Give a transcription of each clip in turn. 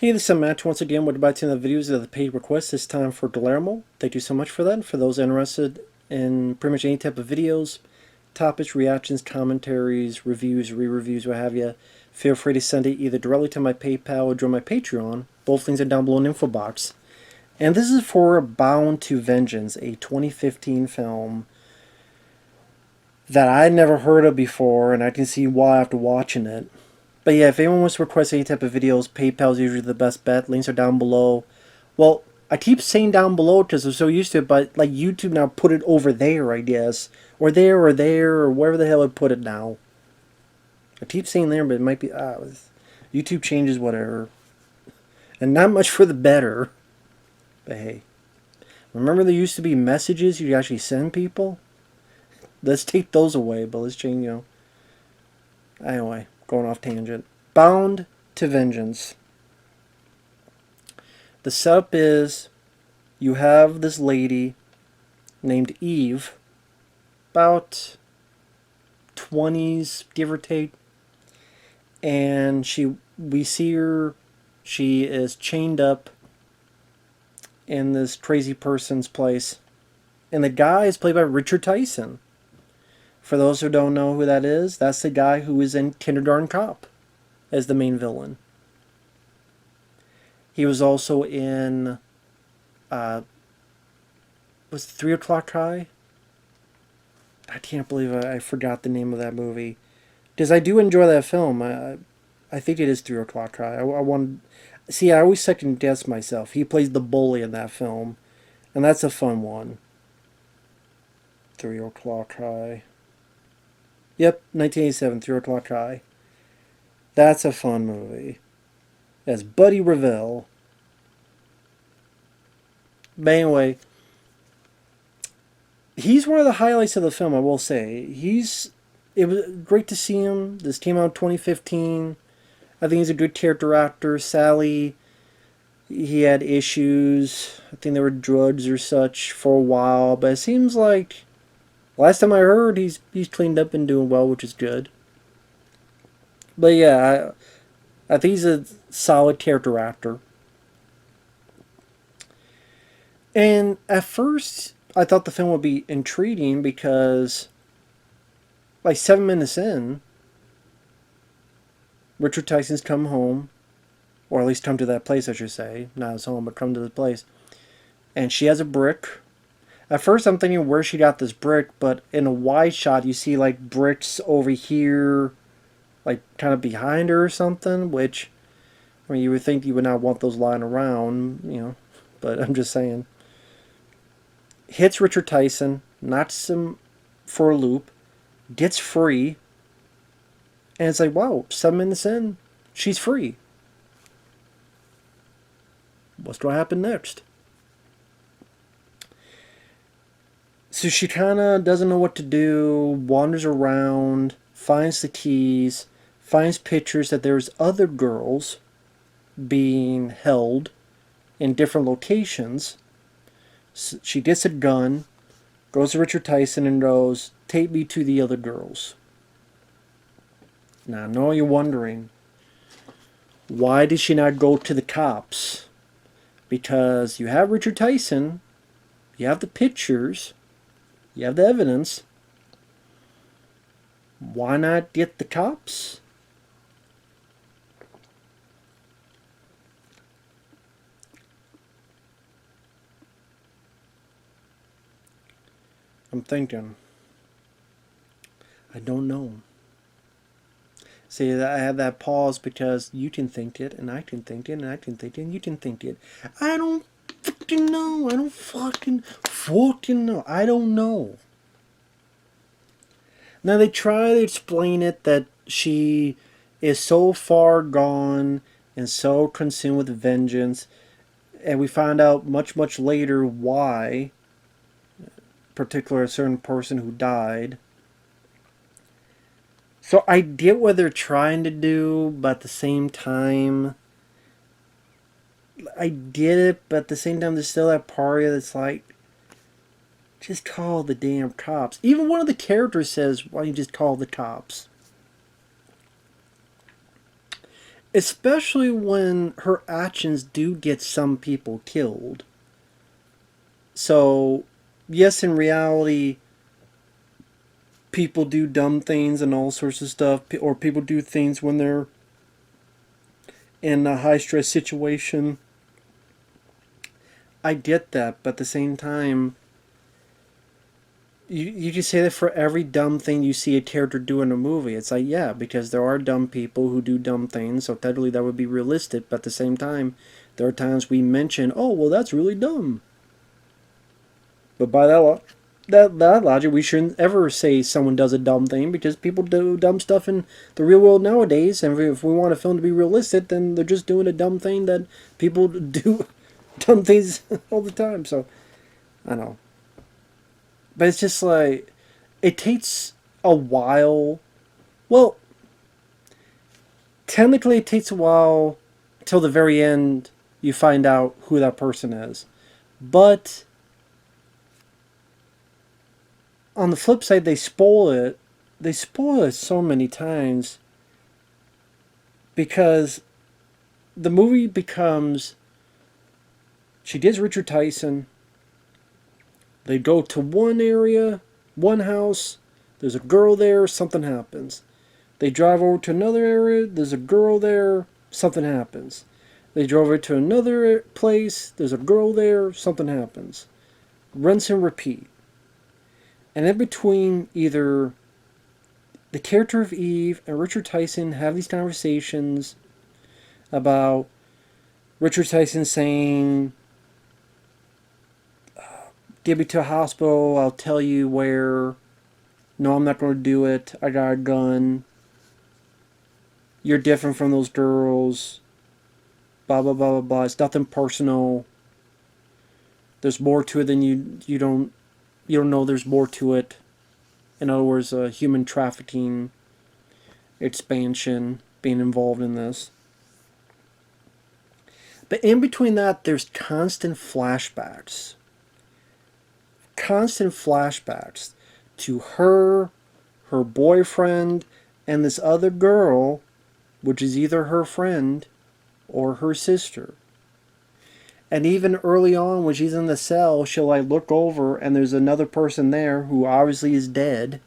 Hey, this is Matt once again with about 10 of the videos of the paid request, this time for Guillermo. Thank you so much for that. For those interested in pretty much any type of videos, topics, reactions, commentaries, reviews, re-reviews, what have you, feel free to send it either directly to my PayPal or join my Patreon. Both links are down below in the info box. And this is for Bound to Vengeance, a 2015 film that I never heard of before, and I can see why after watching it. But yeah, if anyone wants to request any type of videos, PayPal is usually the best bet. Links are down below. Well, I keep saying down below because I'm so used to it, but like YouTube now put it over there, I guess. Or there, or wherever the hell I put it now. I keep saying there, but it might be... YouTube changes whatever. And not much for the better. But hey. Remember there used to be messages you could actually send people? Let's take those away, but let's change, Anyway, going off tangent. Bound to Vengeance. The setup is you have this lady named Eve, about 20s, give or take, and we see her, she is chained up in this crazy person's place, and the guy is played by Richard Tyson. For those who don't know who that is, that's the guy who is in Kindergarten Cop as the main villain. He was also in, was it 3 O'Clock High? I can't believe I forgot the name of that movie. Because I do enjoy that film. I think it is 3 O'Clock High. I always second guess myself. He plays the bully in that film. And that's a fun one. 3 O'Clock High. Yep, 1987, 3 O'Clock High. That's a fun movie. That's Buddy Revell. But anyway, he's one of the highlights of the film, I will say. It was great to see him. This came out in 2015. I think he's a good character actor. Sally, he had issues. I think there were drugs or such for a while, but it seems like last time I heard he's cleaned up and doing well, which is good. But yeah, I think he's a solid character actor. And at first, I thought the film would be intriguing because, like 7 minutes in, Richard Tyson's come home, or at least come to that place, I should say. Not his home, but come to the place. And she has a brick. At first, I'm thinking where she got this brick, but in a wide shot, you see like bricks over here, like kind of behind her or something, which, I mean, you would think you would not want those lying around, but I'm just saying. Hits Richard Tyson, knocks him for a loop, gets free, and it's like, wow, 7 minutes in, she's free. What's going to happen next? So she kind of doesn't know what to do, wanders around, finds the keys, finds pictures that there's other girls being held in different locations. So she gets a gun, goes to Richard Tyson and goes, "Take me to the other girls." Now, I know you're wondering, why did she not go to the cops? Because you have Richard Tyson, you have the pictures, you have the evidence. Why not get the cops? I'm thinking. I don't know. See, I have that pause because you can think it, and I can think it, and I can think it, and you can think it. I don't fucking know. I don't fucking know. I don't know. Now they try to explain it that she is so far gone and so consumed with vengeance, and we find out much, much later why, particular a certain person who died. So I get what they're trying to do, but at the same time, I get it, but at the same time, there's still that part that's like, just call the damn cops. Even one of the characters says, why don't you just call the cops? especially when her actions do get some people killed. So, yes, in reality, people do dumb things and all sorts of stuff, or people do things when they're in a high stress situation. I get that, but at the same time, you just say that for every dumb thing you see a character do in a movie. It's like, yeah, because there are dumb people who do dumb things, so technically that would be realistic, but at the same time, there are times we mention, oh, well, that's really dumb. But by that logic, we shouldn't ever say someone does a dumb thing because people do dumb stuff in the real world nowadays. And if we want a film to be realistic, then they're just doing a dumb thing that people do dumb things all the time. So I don't know, but it's just like it takes a while. Well, technically, it takes a while till the very end. You find out who that person is, but on the flip side, they spoil it. They spoil it so many times because the movie becomes she gets Richard Tyson. They go to one area, one house. There's a girl there. Something happens. They drive over to another area. There's a girl there. Something happens. They drove over to another place. There's a girl there. Something happens. Rinse and repeat. And in between, either the character of Eve and Richard Tyson have these conversations about Richard Tyson saying, get me to a hospital, I'll tell you where. No, I'm not going to do it. I got a gun. You're different from those girls. Blah, blah, blah, blah, blah. It's nothing personal. There's more to it than you don't know there's more to it. In other words, human trafficking, expansion, being involved in this. But in between that, there's constant flashbacks. Constant flashbacks to her boyfriend, and this other girl, which is either her friend or her sister. And even early on, when she's in the cell, she'll like look over and there's another person there who obviously is dead.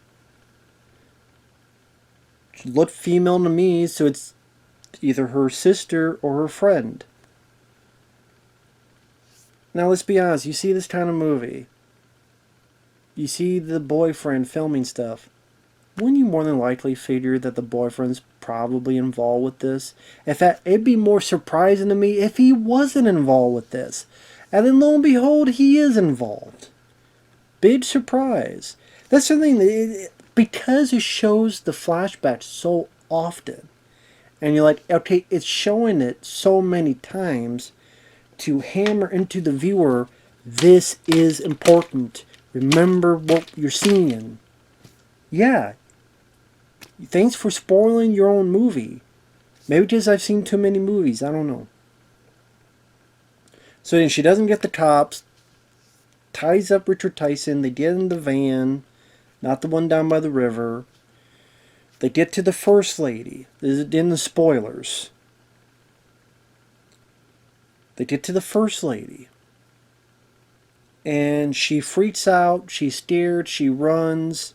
She looked female to me, so it's either her sister or her friend. Now let's be honest, you see this kind of movie. You see the boyfriend filming stuff. Wouldn't you more than likely figure that the boyfriend's probably involved with this? In fact, it'd be more surprising to me if he wasn't involved with this. And then lo and behold, he is involved. Big surprise. That's the thing, because it shows the flashbacks so often. And you're like, okay, it's showing it so many times to hammer into the viewer, this is important. Remember what you're seeing. Yeah. Thanks for spoiling your own movie. Maybe because I've seen too many movies. I don't know. So then she doesn't get the cops. Ties up Richard Tyson. They get in the van. Not the one down by the river. They get to the first lady. This is in the spoilers. They get to the first lady. And she freaks out. She's scared. She runs.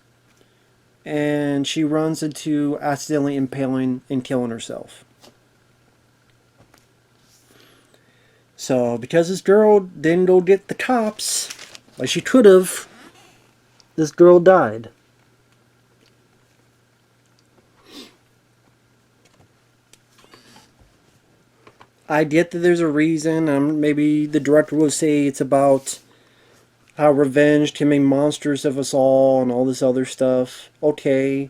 And she runs into accidentally impaling and killing herself. So, because this girl didn't go get the cops, like she could have, this girl died. I get that there's a reason. Maybe the director will say it's about how revenge can make monsters of us all and all this other stuff. Okay.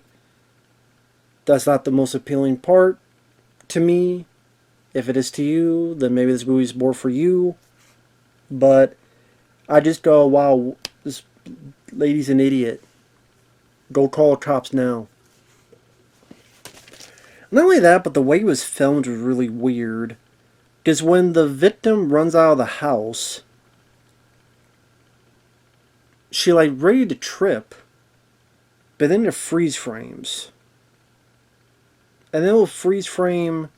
That's not the most appealing part to me. If it is to you, then maybe this movie's more for you. But I just go, wow, this lady's an idiot. Go call cops now. Not only that, but the way it was filmed was really weird. Because when the victim runs out of the house, she like ready to trip, but then it freeze frames. And then it'll freeze frame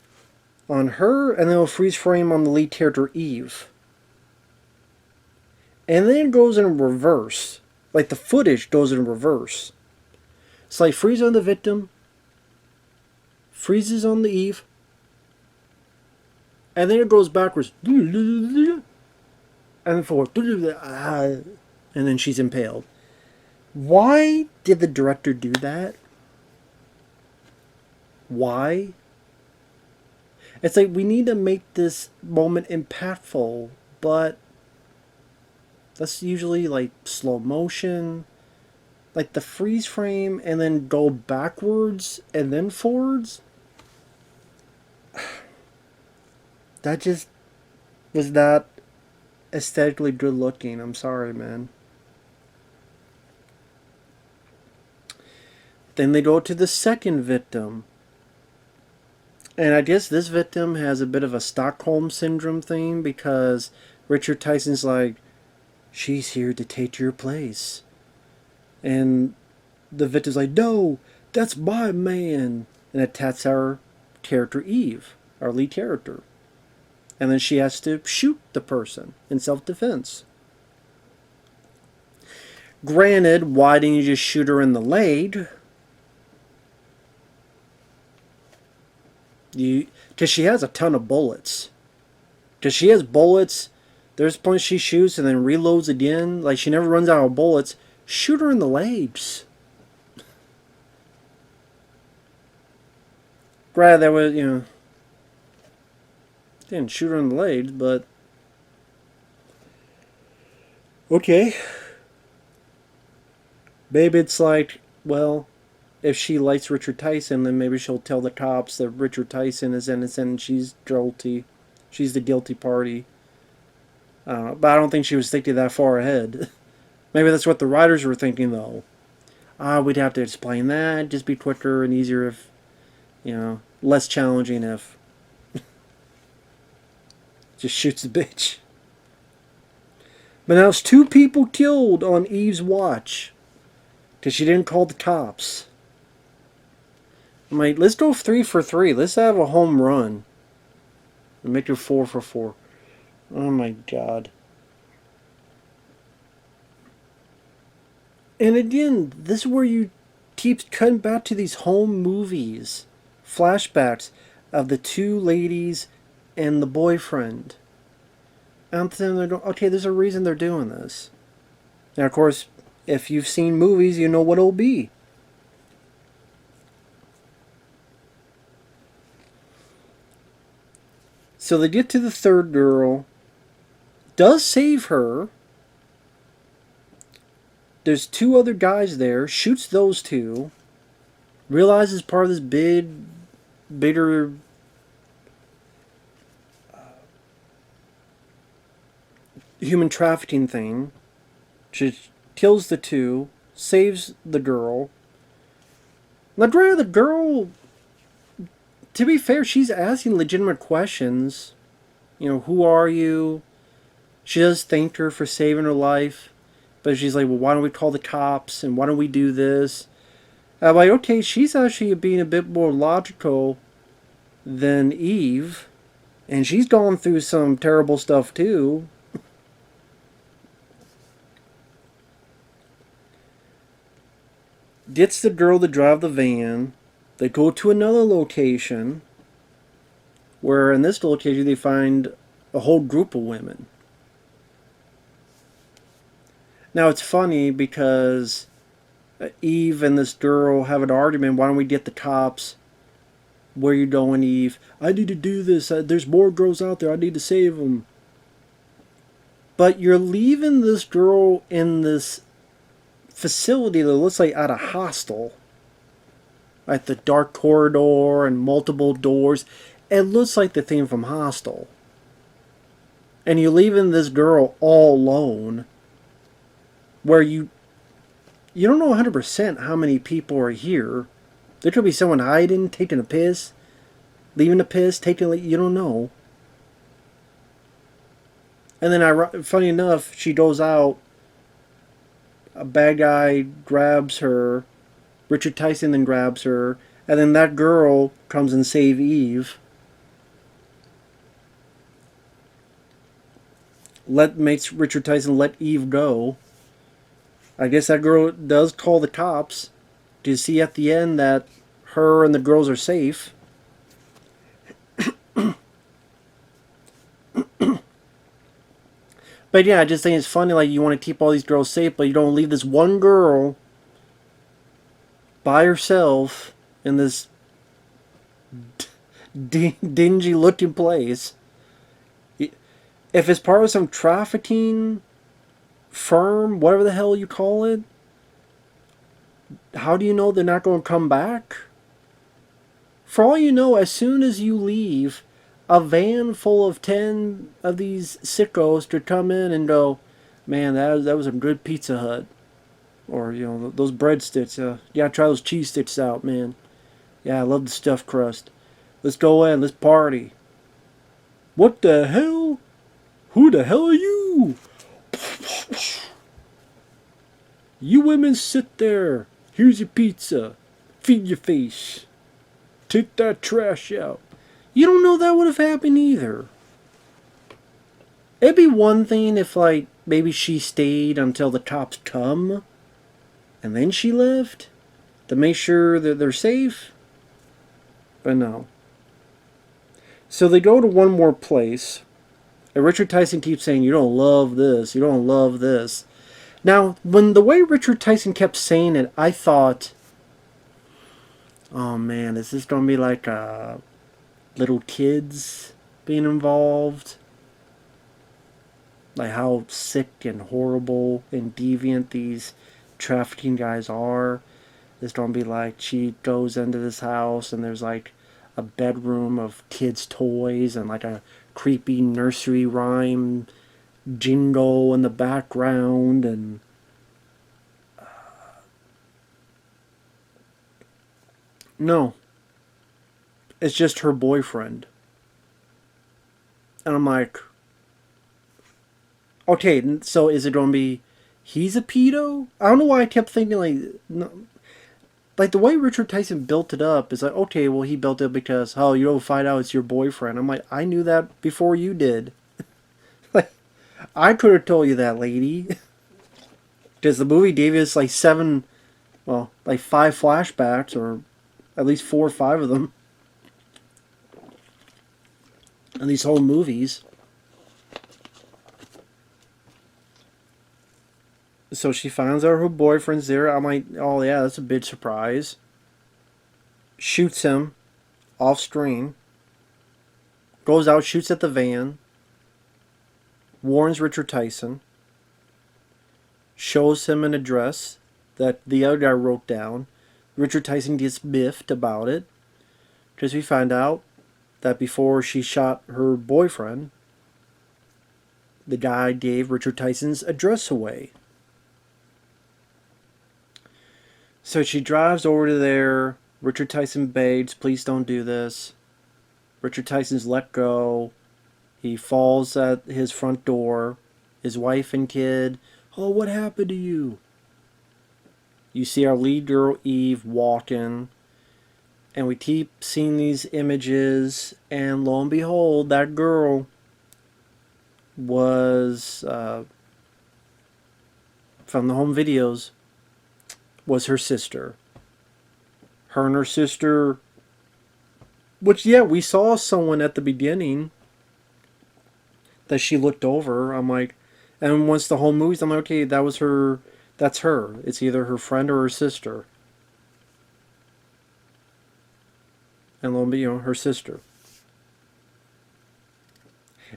on her, and then it'll freeze frame on the lead character Eve. And then it goes in reverse. Like the footage goes in reverse. It's like freeze on the victim, freezes on the Eve, and then it goes backwards. And then forward. And then she's impaled. Why did the director do that? Why? It's like we need to make this moment impactful, but that's usually like slow motion, like the freeze frame and then go backwards and then forwards. That just was not aesthetically good looking. I'm sorry, man. Then they go to the second victim. And I guess this victim has a bit of a Stockholm Syndrome thing because Richard Tyson's like, she's here to take your place. And the victim's like, no, that's my man. And attacks our character Eve, our lead character. And then she has to shoot the person in self-defense. Granted, why didn't you just shoot her in the leg? Because she has a ton of bullets. Because she has bullets. There's points she shoots and then reloads again. Like, she never runs out of bullets. Shoot her in the legs. Granted, that was, didn't shoot her in the legs, but okay. Maybe it's like, well, if she likes Richard Tyson, then maybe she'll tell the cops that Richard Tyson is innocent and she's guilty. She's the guilty party. But I don't think she was thinking that far ahead. Maybe that's what the writers were thinking, though. We'd have to explain that. Just be quicker and easier if, less challenging if. Just shoots the bitch. But now it's 2 people killed on Eve's watch. Because she didn't call the cops. I'm like, let's go 3 for 3. Let's have a home run. And make it 4 for 4. Oh my god. And again, this is where you keep cutting back to these home movies. Flashbacks of the 2 ladies and the boyfriend. And I'm thinking, they're going, okay, there's a reason they're doing this. And of course, if you've seen movies, you know what it'll be. So they get to the third girl. Does save her. There's 2 other guys there. Shoots those 2. Realizes part of this bigger human trafficking thing. She kills the 2. Saves the girl. Now, granted, the girl, to be fair, she's asking legitimate questions. Who are you? She does thank her for saving her life. But she's like, well, why don't we call the cops? And why don't we do this? I'm like, okay, she's actually being a bit more logical than Eve. And she's gone through some terrible stuff, too. Gets the girl to drive the van. They go to another location. Where in this location they find a whole group of women. Now it's funny because Eve and this girl have an argument. Why don't we get the cops? Where you going, Eve? I need to do this. There's more girls out there. I need to save them. But you're leaving this girl in this facility that looks like at a hostel. At the dark corridor and multiple doors. It looks like the thing from Hostel. And you're leaving this girl all alone. Where you don't know 100% how many people are here. There could be someone hiding, taking a piss, leaving a piss, you don't know. And then, funny enough, she goes out, a bad guy grabs her, Richard Tyson then grabs her, and then that girl comes and saves Eve. makes Richard Tyson let Eve go. I guess that girl does call the cops to see at the end that her and the girls are safe. But yeah, I just think it's funny. Like, you want to keep all these girls safe, but you don't leave this one girl by herself in this dingy looking place. If it's part of some trafficking firm, whatever the hell you call it, how do you know they're not going to come back? For all you know, as soon as you leave, a van full of 10 of these sickos to come in and go, man, that was a good Pizza Hut. Or, you know, those breadsticks. Yeah, try those cheese sticks out, man. Yeah, I love the stuffed crust. Let's go in, let's party. What the hell? Who the hell are you? You women sit there. Here's your pizza. Feed your face. Take that trash out. You don't know that would have happened either. It'd be one thing if, like, maybe she stayed until the cops come and then she left to make sure that they're safe. But no. So they go to one more place. And Richard Tyson keeps saying, you don't love this, you don't love this. Now, when the way Richard Tyson kept saying it, I thought, oh man, is this going to be like little kids being involved? Like how sick and horrible and deviant these trafficking guys are. It's going to be like she goes into this house and there's like a bedroom of kids' toys and like a creepy nursery rhyme jingle in the background, and no, it's just her boyfriend. And I'm like, okay, so is it going to be he's a pedo? I don't know why I kept thinking like, no, like the way Richard Tyson built it up is like, okay, well he built it because, oh, you don't find out it's your boyfriend. I'm like, I knew that before you did. Like, I could have told you that, lady. Because the movie gave us like like 5 flashbacks, or at least 4 or 5 of them. And these whole movies. So she finds out her boyfriend's there. I'm like, oh yeah, that's a big surprise. Shoots him off screen. Goes out, shoots at the van. Warns Richard Tyson. Shows him an address that the other guy wrote down. Richard Tyson gets biffed about it. Because we find out that before she shot her boyfriend, the guy gave Richard Tyson's address away. So she drives over to there. Richard Tyson begs, please don't do this. Richard Tyson's let go. He falls at his front door. His wife and kid, oh, what happened to you? You see our lead girl, Eve, walking. And we keep seeing these images. And lo and behold, that girl was, from the home videos, was her sister. Her and her sister, which, yeah, we saw someone at the beginning that she looked over. I'm like, and once the whole movie's, I'm like, okay, that was her, that's her. It's either her friend or her sister. And lo and behold, her sister.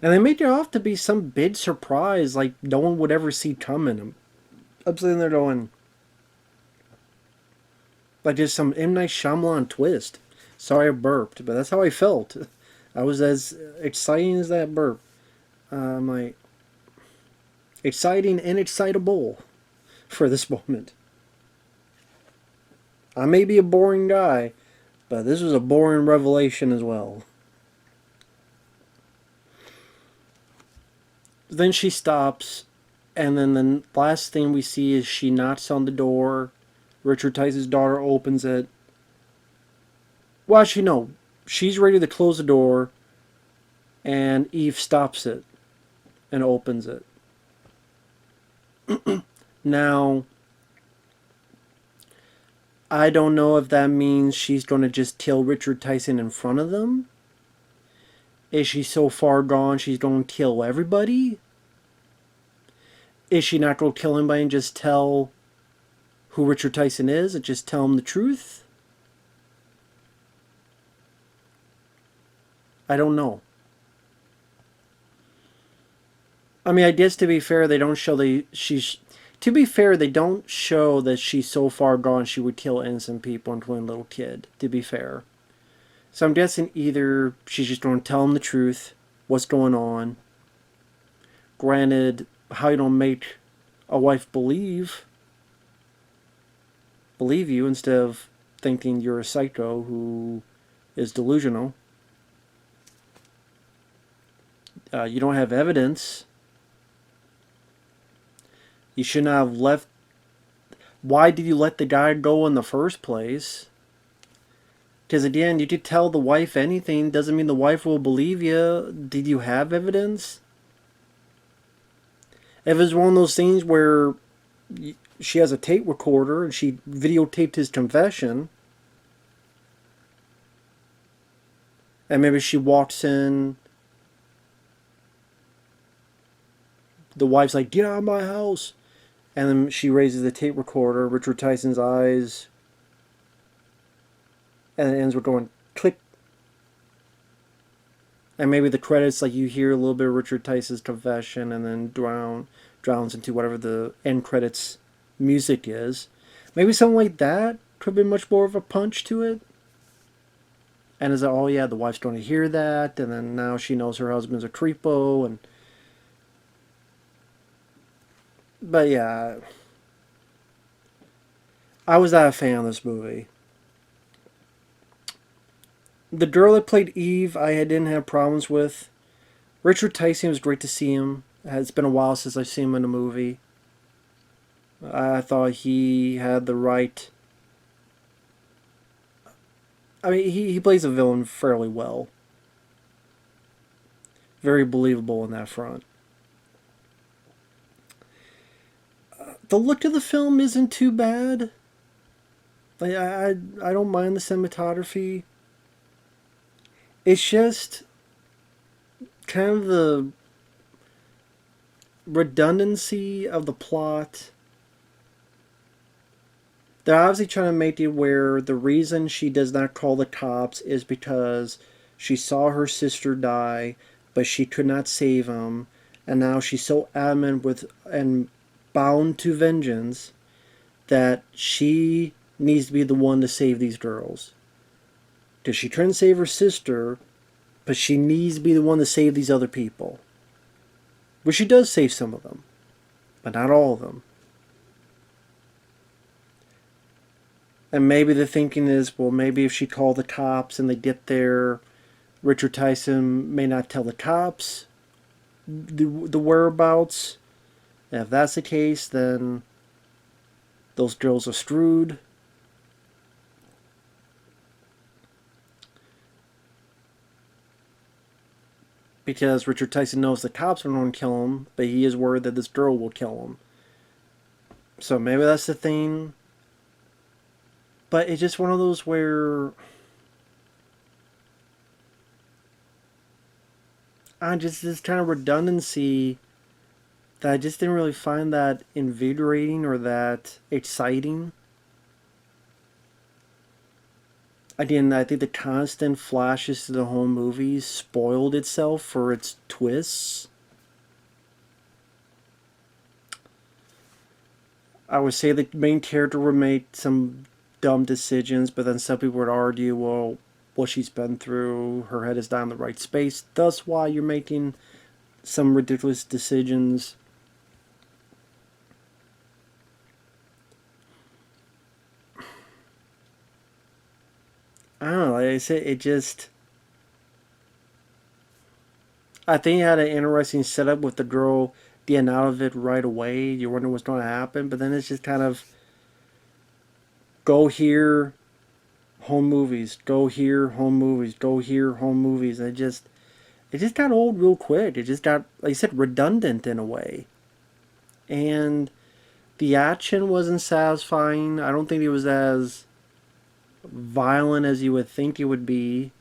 And they made it off to be some big surprise, like no one would ever see coming. I'm sitting there going, like just some M. Night Shyamalan twist. Sorry I burped, but that's how I felt. I was as exciting as that burp. I'm like, exciting and excitable for this moment. I may be a boring guy, but this was a boring revelation as well. Then she stops, and then the last thing we see is she knocks on the door. Richard Tyson's daughter opens it. Well, actually, no. She's ready to close the door, and Eve stops it and opens it. Now, I don't know if that means she's going to just kill Richard Tyson in front of them. Is she so far gone she's going to kill everybody? Is she not going to kill anybody and just tell who Richard Tyson is and just tell him the truth? I don't know. I mean, I guess to be fair, they don't show she's. To be fair, they don't show that she's so far gone she would kill innocent people, including a little kid. To be fair, so I'm guessing either she's just going to tell him the truth, what's going on. Granted, how you don't make a wife believe you instead of thinking you're a psycho who is delusional. You don't have evidence. You should not have left. Why did you let the guy go in the first place? Because again, you could tell the wife anything, doesn't mean the wife will believe you. Did you have evidence? If it's one of those things where she has a tape recorder and she videotaped his confession, and maybe she walks in, the wife's like, "Get out of my house," and then she raises the tape recorder, Richard Tyson's eyes, and it ends with going click. And maybe the credits, like you hear a little bit of Richard Tyson's confession and then drowns into whatever the end credits music is. Maybe something like that could be much more of a punch to it. And is it, oh yeah, the wife's going to hear that, and then now she knows her husband's a creepo, and but yeah, I was not a fan of this movie. The girl that played Eve, I didn't have problems with. Richard Tyson, was great to see him. It's been a while since I've seen him in a movie. I thought he had the right. I mean, he plays a villain fairly well. Very believable in that front. The look of the film isn't too bad. Like, I don't mind the cinematography. It's just kind of the redundancy of the plot. They're obviously trying to make it where the reason she does not call the cops is because she saw her sister die, but she could not save him, and now she's so adamant with and bound to vengeance that she needs to be the one to save these girls. Because she couldn't save her sister, but she needs to be the one to save these other people. Which she does save some of them, but not all of them. And maybe the thinking is, well, maybe if she called the cops and they get there, Richard Tyson may not tell the cops the whereabouts. And if that's the case, then those girls are screwed. Because Richard Tyson knows the cops are going to kill him, but he is worried that this girl will kill him. So maybe that's the thing. But it's just one of those where I just this kind of redundancy that I just didn't really find that invigorating or that exciting. Again, I think the constant flashes to the home movies spoiled itself for its twists. I would say the main character would make some dumb decisions, but then some people would argue, well, what she's been through, her head is not in the right space. Thus why you're making some ridiculous decisions. I don't know, like I said, it just... I think it had an interesting setup with the girl getting out of it right away. You're wondering what's going to happen, but then it's just kind of... Go here, home movies. Go here, home movies. Go here, home movies. I just... it just got old real quick. It just got, like I said, redundant in a way. And the action wasn't satisfying. I don't think it was as violent as you would think it would be.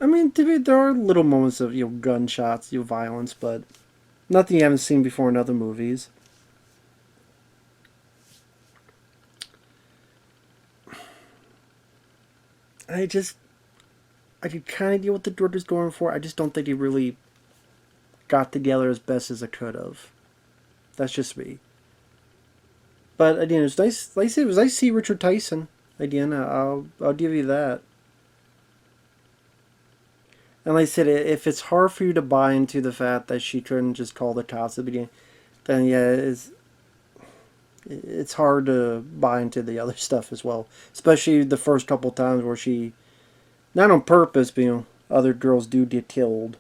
I mean, there are little moments of gunshots, violence, but nothing you haven't seen before in other movies. I could kind of deal with the director's going for. I just don't think he really got together as best as it could have. That's just me. But again, it's nice. Like I said, it was nice to see Richard Tyson again. I'll give you that. And like I said, if it's hard for you to buy into the fact that she couldn't just call the cops at the beginning, then yeah, it's hard to buy into the other stuff as well. Especially the first couple times where she, not on purpose, but other girls do get killed.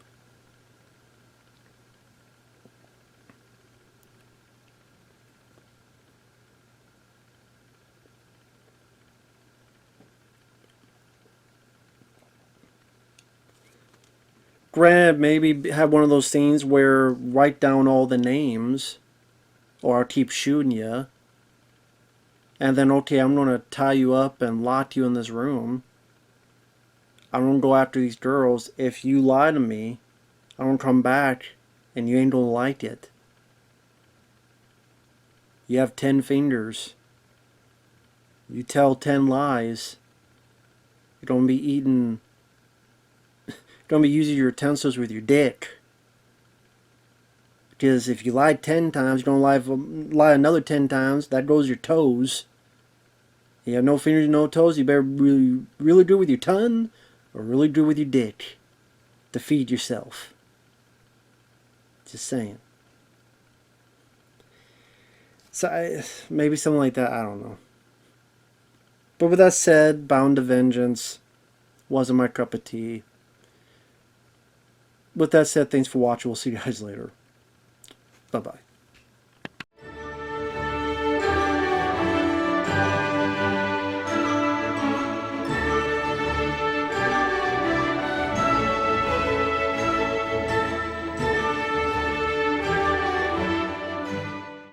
Granted, maybe have one of those things where write down all the names, or I'll keep shooting you. And then, okay, I'm going to tie you up and lock you in this room. I'm going to go after these girls. If you lie to me, I'm going to come back and you ain't going to like it. You have 10 fingers. You tell 10 lies. You're going to be eating... Going to be using your utensils with your dick. Because if you lie 10 times, you're going to lie another 10 times. That goes your toes. You have no fingers, no toes. You better really do it with your tongue or really do it with your dick to feed yourself. Just saying. So maybe something like that. I don't know. But with that said, Bound to Vengeance wasn't my cup of tea. With that said, thanks for watching. We'll see you guys later. Bye-bye.